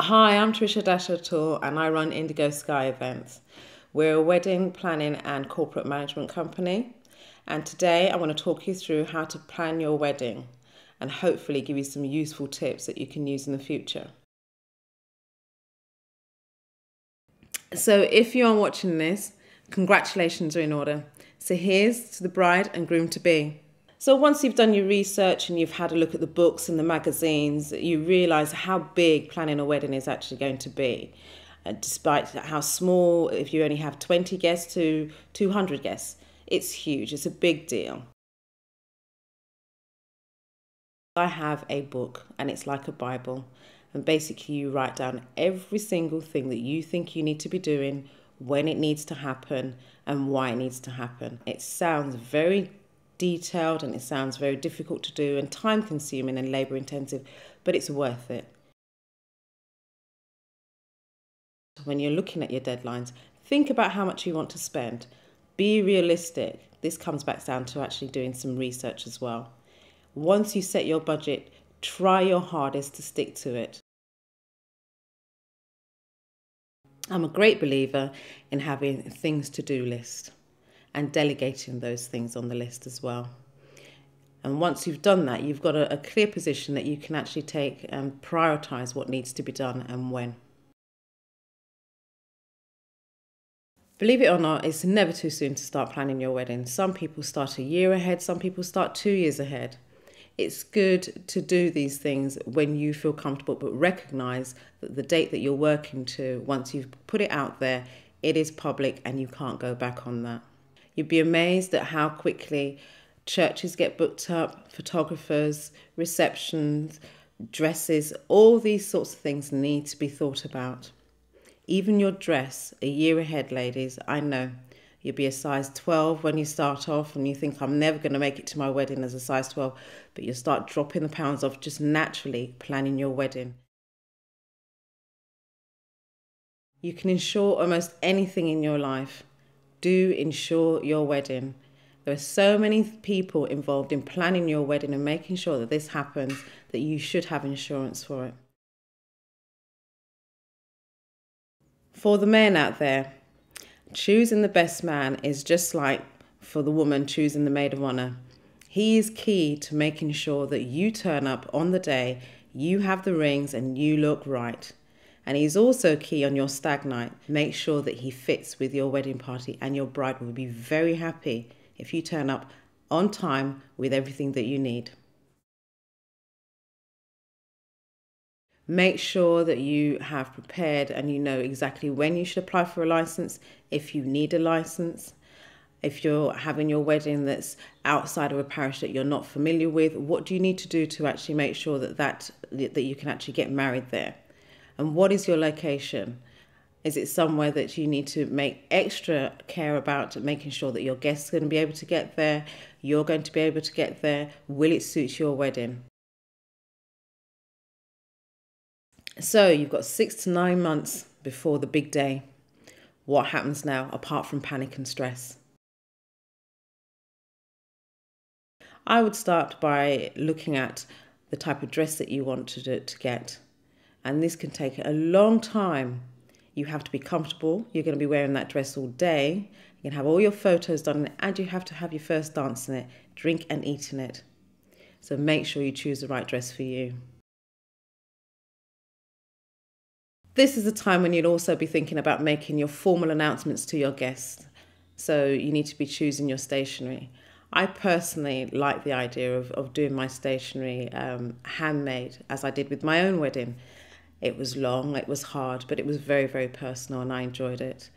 Hi, I'm Trisha Tour and I run Indigo Sky Events. We're a wedding planning and corporate management company. And today I want to talk you through how to plan your wedding and hopefully give you some useful tips that you can use in the future. So if you are watching this, congratulations are in order. So here's to the bride and groom to be. So once you've done your research and you've had a look at the books and the magazines, you realise how big planning a wedding is actually going to be. Despite how small, if you only have 20 guests to 200 guests, it's huge, it's a big deal. I have a book and it's like a Bible. And basically you write down every single thing that you think you need to be doing, when it needs to happen and why it needs to happen. It sounds very detailed and it sounds very difficult to do and time consuming and labour intensive, but it's worth it. When you're looking at your deadlines, think about how much you want to spend. Be realistic. This comes back down to actually doing some research as well. Once you set your budget, try your hardest to stick to it. I'm a great believer in having things to do list and delegating those things on the list as well. And once you've done that, you've got a clear position that you can actually take and prioritise what needs to be done and when. Believe it or not, it's never too soon to start planning your wedding. Some people start a year ahead, some people start 2 years ahead. It's good to do these things when you feel comfortable, but recognise that the date that you're working to, once you've put it out there, it is public and you can't go back on that. You'd be amazed at how quickly churches get booked up, photographers, receptions, dresses, all these sorts of things need to be thought about. Even your dress, a year ahead, ladies, I know. You'll be a size 12 when you start off and you think, I'm never going to make it to my wedding as a size 12, but you'll start dropping the pounds off just naturally planning your wedding. You can insure almost anything in your life. Do insure your wedding. There are so many people involved in planning your wedding and making sure that this happens that you should have insurance for it. For the men out there, choosing the best man is just like for the woman choosing the maid of honour. He is key to making sure that you turn up on the day, you have the rings and you look right. And he's also key on your stag night. Make sure that he fits with your wedding party and your bride will be very happy if you turn up on time with everything that you need. Make sure that you have prepared and you know exactly when you should apply for a license, if you need a license. If you're having your wedding that's outside of a parish that you're not familiar with, what do you need to do to actually make sure that you can actually get married there? And what is your location? Is it somewhere that you need to make extra care about, making sure that your guests are going to be able to get there, you're going to be able to get there? Will it suit your wedding? So you've got 6 to 9 months before the big day. What happens now apart from panic and stress? I would start by looking at the type of dress that you want to get. And this can take a long time. You have to be comfortable. You're going to be wearing that dress all day. You can have all your photos done and you have to have your first dance in it, drink and eat in it. So make sure you choose the right dress for you. This is a time when you'd also be thinking about making your formal announcements to your guests. So you need to be choosing your stationery. I personally like the idea of doing my stationery handmade, as I did with my own wedding. It was long, it was hard, but it was very, very personal and I enjoyed it.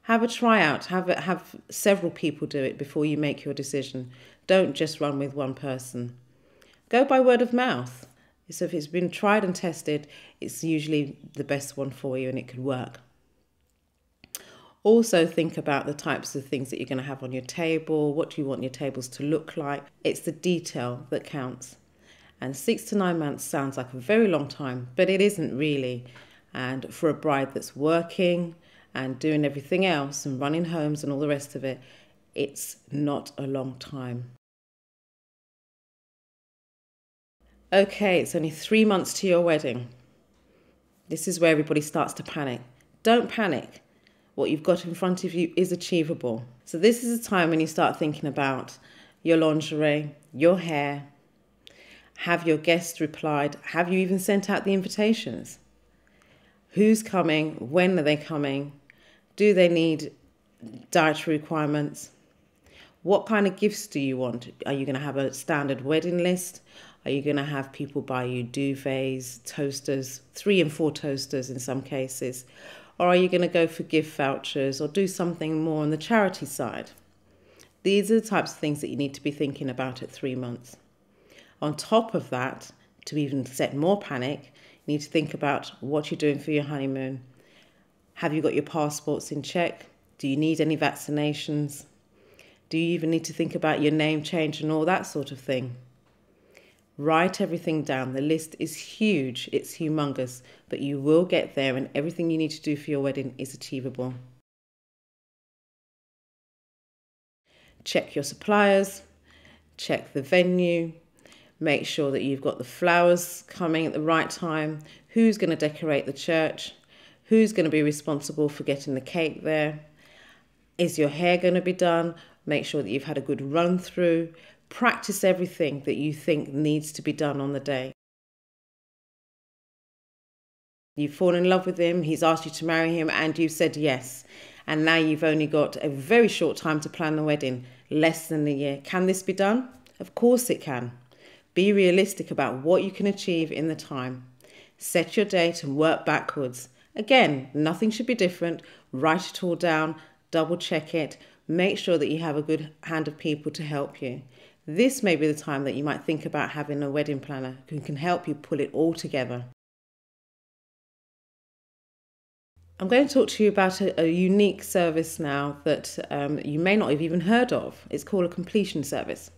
Have a tryout, have several people do it before you make your decision. Don't just run with one person. Go by word of mouth. So if it's been tried and tested, it's usually the best one for you and it could work. Also think about the types of things that you're going to have on your table. What do you want your tables to look like? It's the detail that counts. And 6 to 9 months sounds like a very long time, but it isn't really. And for a bride that's working and doing everything else and running homes and all the rest of it, it's not a long time. Okay, it's only 3 months to your wedding. This is where everybody starts to panic. Don't panic. What you've got in front of you is achievable. So this is a time when you start thinking about your lingerie, your hair. Have your guests replied? Have you even sent out the invitations? Who's coming? When are they coming? Do they need dietary requirements? What kind of gifts do you want? Are you going to have a standard wedding list? Are you going to have people buy you duvets, toasters, 3 and 4 toasters in some cases? Or are you going to go for gift vouchers or do something more on the charity side? These are the types of things that you need to be thinking about at 3 months. On top of that, to even set more panic, you need to think about what you're doing for your honeymoon. Have you got your passports in check? Do you need any vaccinations? Do you even need to think about your name change and all that sort of thing? Write everything down. The list is huge, it's humongous, but you will get there and everything you need to do for your wedding is achievable. Check your suppliers, check the venue, make sure that you've got the flowers coming at the right time, who's going to decorate the church, who's going to be responsible for getting the cake there, is your hair going to be done, make sure that you've had a good run through, practice everything that you think needs to be done on the day. You've fallen in love with him, he's asked you to marry him and you've said yes. And now you've only got a very short time to plan the wedding, less than a year. Can this be done? Of course it can. Be realistic about what you can achieve in the time. Set your date and work backwards. Again, nothing should be different. Write it all down, double check it. Make sure that you have a good hand of people to help you. This may be the time that you might think about having a wedding planner who can help you pull it all together. I'm going to talk to you about a unique service now that you may not have even heard of. It's called a completion service.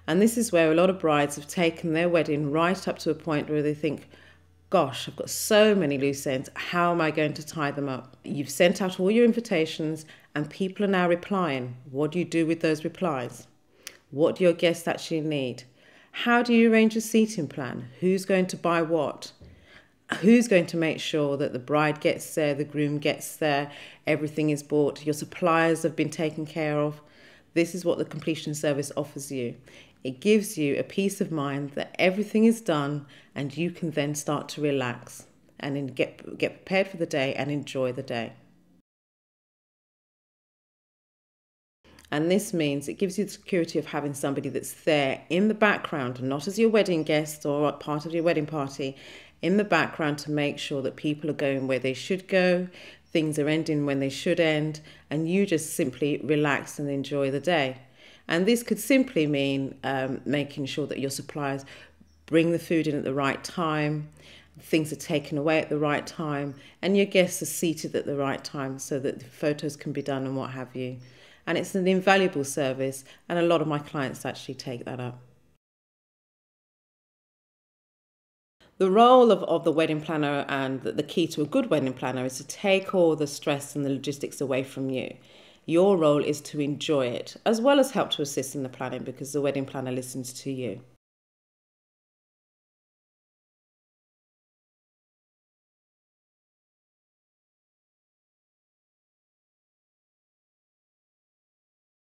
And this is where a lot of brides have taken their wedding right up to a point where they think, gosh, I've got so many loose ends. How am I going to tie them up? You've sent out all your invitations and people are now replying. What do you do with those replies? What do your guests actually need? How do you arrange a seating plan? Who's going to buy what? Who's going to make sure that the bride gets there, the groom gets there, everything is bought, your suppliers have been taken care of? This is what the completion service offers you. It gives you a peace of mind that everything is done and you can then start to relax and get prepared for the day and enjoy the day. And this means it gives you the security of having somebody that's there in the background, not as your wedding guest or part of your wedding party, in the background to make sure that people are going where they should go, things are ending when they should end, and you just simply relax and enjoy the day. And this could simply mean making sure that your suppliers bring the food in at the right time, things are taken away at the right time, and your guests are seated at the right time so that the photos can be done and what have you. And it's an invaluable service, and a lot of my clients actually take that up. The role of the wedding planner and the key to a good wedding planner is to take all the stress and the logistics away from you. Your role is to enjoy it, as well as help to assist in the planning because the wedding planner listens to you.